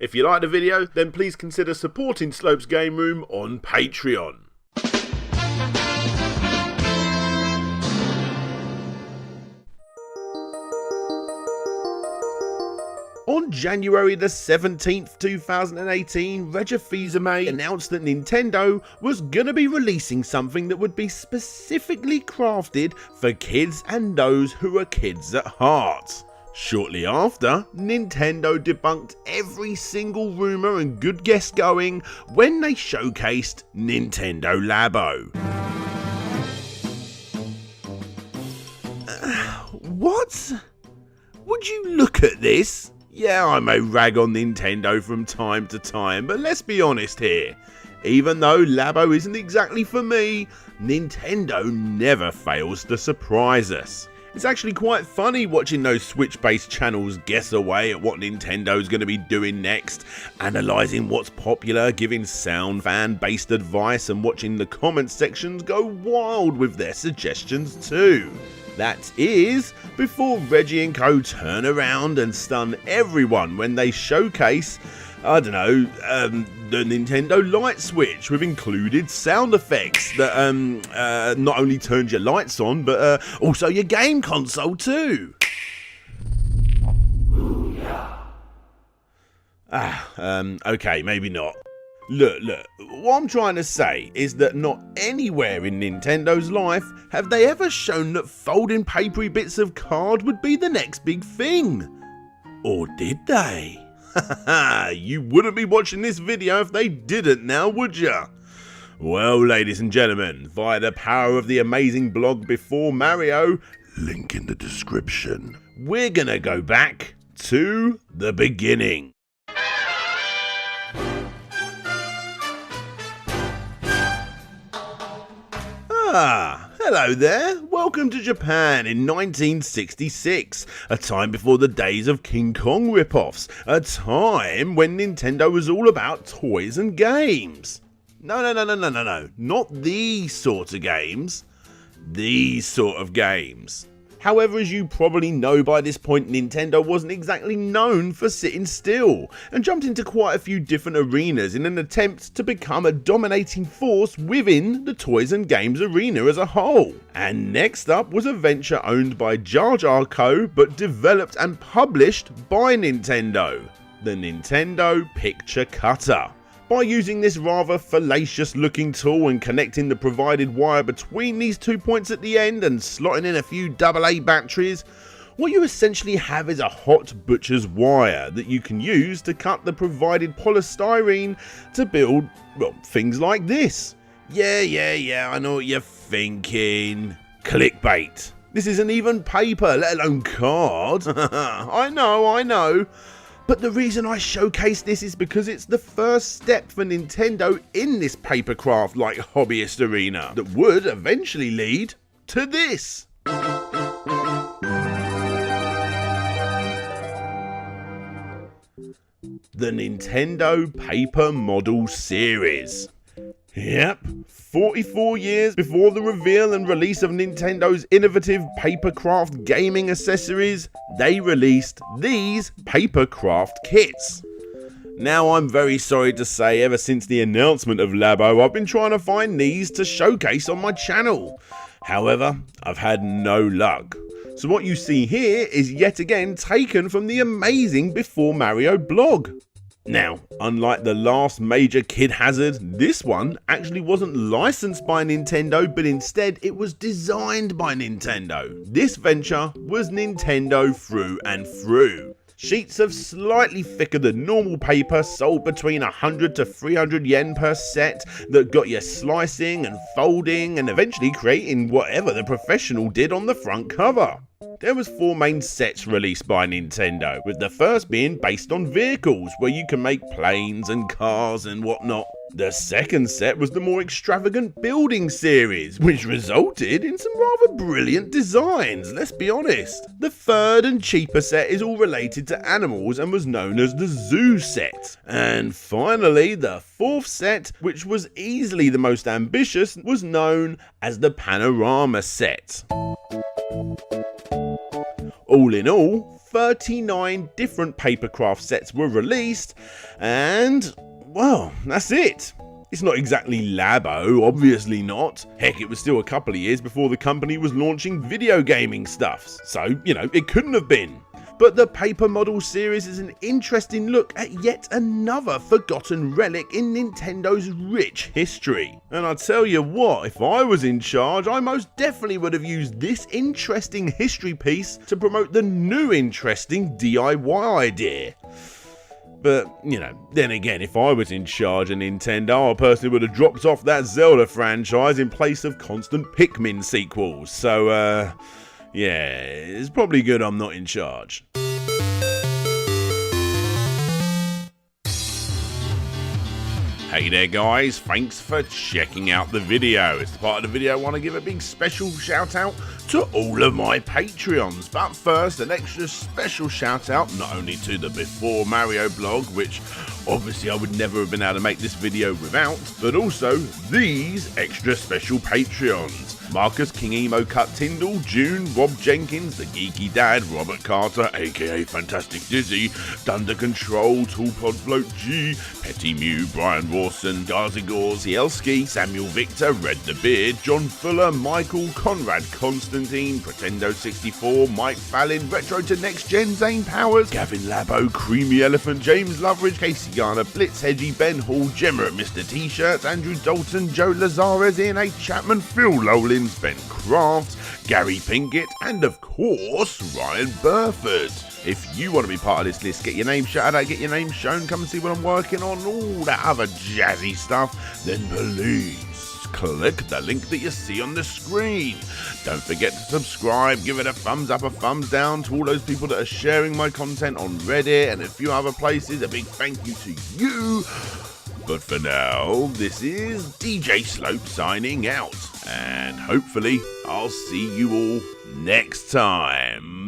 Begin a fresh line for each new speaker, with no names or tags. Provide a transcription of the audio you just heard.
If you like the video, then please consider supporting Slope's Game Room on Patreon. On January the 17th, 2018, Reggie Fils-Aimé announced that Nintendo was gonna be releasing something that would be specifically crafted for kids and those who are kids at heart. Shortly after, Nintendo debunked every single rumour and good guess going when they showcased Nintendo Labo. What? Would you look at this? Yeah, I may rag on Nintendo from time to time, but let's be honest here. Even though Labo isn't exactly for me, Nintendo never fails to surprise us. It's actually quite funny watching those Switch-based channels guess away at what Nintendo's going to be doing next, analysing what's popular, giving sound fan-based advice, and watching the comment sections go wild with their suggestions too. That is, before Reggie and co turn around and stun everyone when they showcase, the Nintendo Light Switch with included sound effects that not only turns your lights on, but also your game console too. Okay, maybe not. Look, what I'm trying to say is that not anywhere in Nintendo's life have they ever shown that folding papery bits of card would be the next big thing. Or did they? You wouldn't be watching this video if they didn't now, would ya? Well, ladies and gentlemen, via the power of the amazing blog BeforeMario, link in the description, we're gonna go back to the beginning. Hello there, welcome to Japan in 1966, a time before the days of King Kong rip-offs, a time when Nintendo was all about toys and games. No, not these sort of games, these sort of games. However, as you probably know by this point, Nintendo wasn't exactly known for sitting still, and jumped into quite a few different arenas in an attempt to become a dominating force within the toys and games arena as a whole. And next up was a venture owned by Jar Jar Co, but developed and published by Nintendo, the Nintendo Picture Cutter. By using this rather fallacious looking tool and connecting the provided wire between these 2 points at the end and slotting in a few AA batteries, what you essentially have is a hot butcher's wire that you can use to cut the provided polystyrene to build, well, things like this. Yeah, I know what you're thinking. Clickbait. This isn't even paper, let alone card. I know. But the reason I showcase this is because it's the first step for Nintendo in this papercraft-like hobbyist arena that would eventually lead to this. The Nintendo Paper Model Series. Yep, 44 years before the reveal and release of Nintendo's innovative Papercraft gaming accessories, they released these Papercraft kits. Now, I'm very sorry to say, ever since the announcement of Labo, I've been trying to find these to showcase on my channel. However, I've had no luck. So what you see here is yet again taken from the amazing BeforeMario blog. Now, unlike the last major kid hazard, this one actually wasn't licensed by Nintendo, but instead it was designed by Nintendo. This venture was Nintendo through and through. Sheets of slightly thicker than normal paper sold between 100 to 300 yen per set that got you slicing and folding and eventually creating whatever the professional did on the front cover. There was 4 main sets released by Nintendo, with the first being based on vehicles, where you can make planes and cars and whatnot. The second set was the more extravagant building series, which resulted in some rather brilliant designs, let's be honest. The third and cheaper set is all related to animals and was known as the Zoo set. And finally, the fourth set, which was easily the most ambitious, was known as the Panorama set. All in all, 39 different Papercraft sets were released, and, well, that's it. It's not exactly Labo, obviously not. Heck, it was still a couple of years before the company was launching video gaming stuffs, so, you know, it couldn't have been. But the Paper Model series is an interesting look at yet another forgotten relic in Nintendo's rich history. And I tell you what, if I was in charge, I most definitely would have used this interesting history piece to promote the new interesting DIY idea. But, you know, then again, if I was in charge of Nintendo, I personally would have dropped off that Zelda franchise in place of constant Pikmin sequels. So, yeah, it's probably good I'm not in charge. Hey there guys, thanks for checking out the video. As part of the video I want to give a big special shout out to all of my Patreons. But first, an extra special shout out not only to the BeforeMario blog, which obviously I would never have been able to make this video without, but also these extra special Patreons. Marcus King Emo Cut Tyndall, June, Rob Jenkins, The Geeky Dad, Robert Carter, aka Fantastic Dizzy, Thunder Control, Toolpod Float G, Petty Mew, Brian Rawson, Garzigor, Zielski, Samuel Victor, Red the Beard, John Fuller, Michael, Conrad Constantine, Pretendo64, Mike Fallon, Retro to Next Gen, Zane Powers, Gavin Labo, Creamy Elephant, James Loveridge, Casey Garner, Blitz Hedgie, Ben Hall, Gemma at Mr. T-Shirts, Andrew Dalton, Joe Lazares, Ian H. Chapman, Phil Lowlin, Ben Craft, Gary Pinkett, and of course, Ryan Burford. If you want to be part of this list, get your name shouted out, get your name shown, come and see what I'm working on, all that other jazzy stuff, then please click the link that you see on the screen. Don't forget to subscribe, give it a thumbs up, a thumbs down to all those people that are sharing my content on Reddit and a few other places. A big thank you to you. But for now, this is DJ Slope signing out, and hopefully I'll see you all next time.